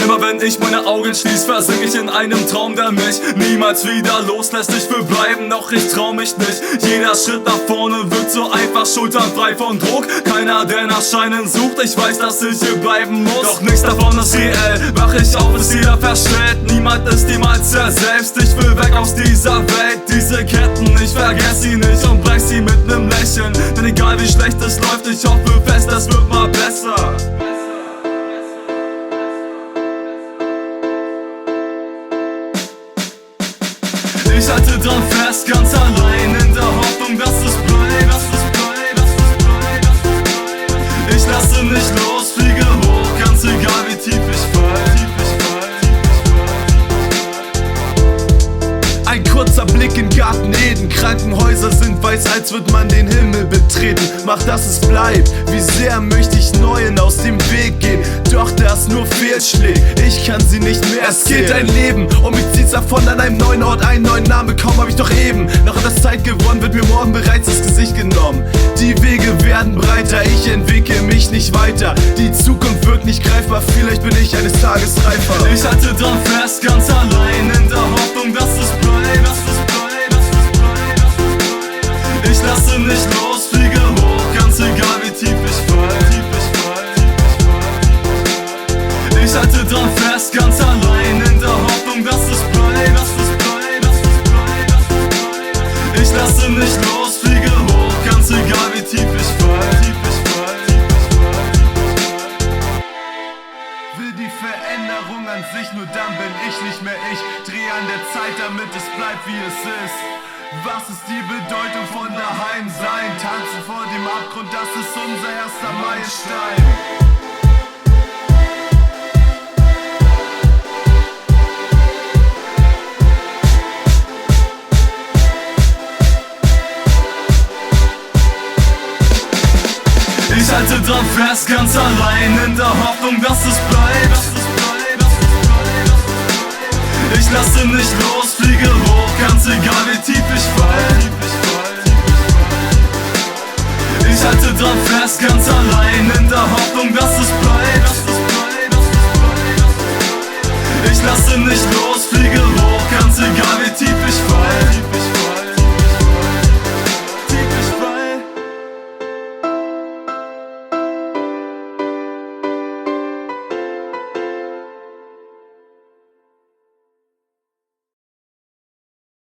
Immer wenn ich meine Augen schließ, versink ich in einem Traum, der mich niemals wieder loslässt. Ich will bleiben, doch ich trau mich nicht. Jeder Schritt nach vorne wird so einfach schulternfrei von Druck. Keiner, der nach Scheinen sucht, ich weiß, dass ich hier bleiben muss. Doch nichts davon ist reell, wach ich auf, ist jeder verstellt. Niemand ist jemals er selbst, ich will weg aus dieser Welt. Diese Ketten, ich vergess sie nicht und brech sie mit nem Lächeln. Denn egal wie schlecht es läuft, ich hoffe fest, es wird mal besser. Ich halte dran fest, ganz allein, in der Hoffnung, dass es bleibt. Ich lasse nicht los, fliege hoch, ganz egal wie tief ich fall. Ein kurzer Blick in Garten Eden. Krankenhäuser sind weiß, als würde man den Himmel betreten. Mach, dass es bleibt, wie sehr möchte ich Neuen aus dem Weg gehen. Doch das nur fehlschlägt, ich kann sie nicht mehr erzählen. Es geht ein Leben und mich zieht's davon an einem neuen Ort, einen neuen Namen. Kaum hab ich doch eben noch etwas Zeit gewonnen, wird mir morgen bereits das Gesicht genommen. Die Wege werden breiter, ich entwickle mich nicht weiter. Die Zukunft wirkt nicht greifbar, vielleicht bin ich eines Tages reifer. Ich halte dran fest, ganz allein, in der Hoffnung, dass es bleibt. Ich lasse nicht los, fliege hoch, ganz egal wie tief ich fall. Ich halte dran fest, ganz allein, in der Hoffnung, dass es bleibt. Ich lasse nicht los, fliege hoch, ganz egal wie tief ich fall. Will die Veränderung an sich, nur dann bin ich nicht mehr ich. Dreh an der Zeit, damit es bleibt wie es ist. Was ist die Bedeutung von daheim sein? Tanzen vor dem Abgrund, das ist unser erster Meilenstein. Ich halte dran fest, ganz allein, in der Hoffnung, dass es bleibt. Ich lasse nicht los, fliege hoch, ganz egal wie tief ich fall. Ich halte dran fest, ganz allein, in der Hoffnung, dass es bleibt. Ich lasse nicht los, fliege hoch, ganz egal wie tief ich fall.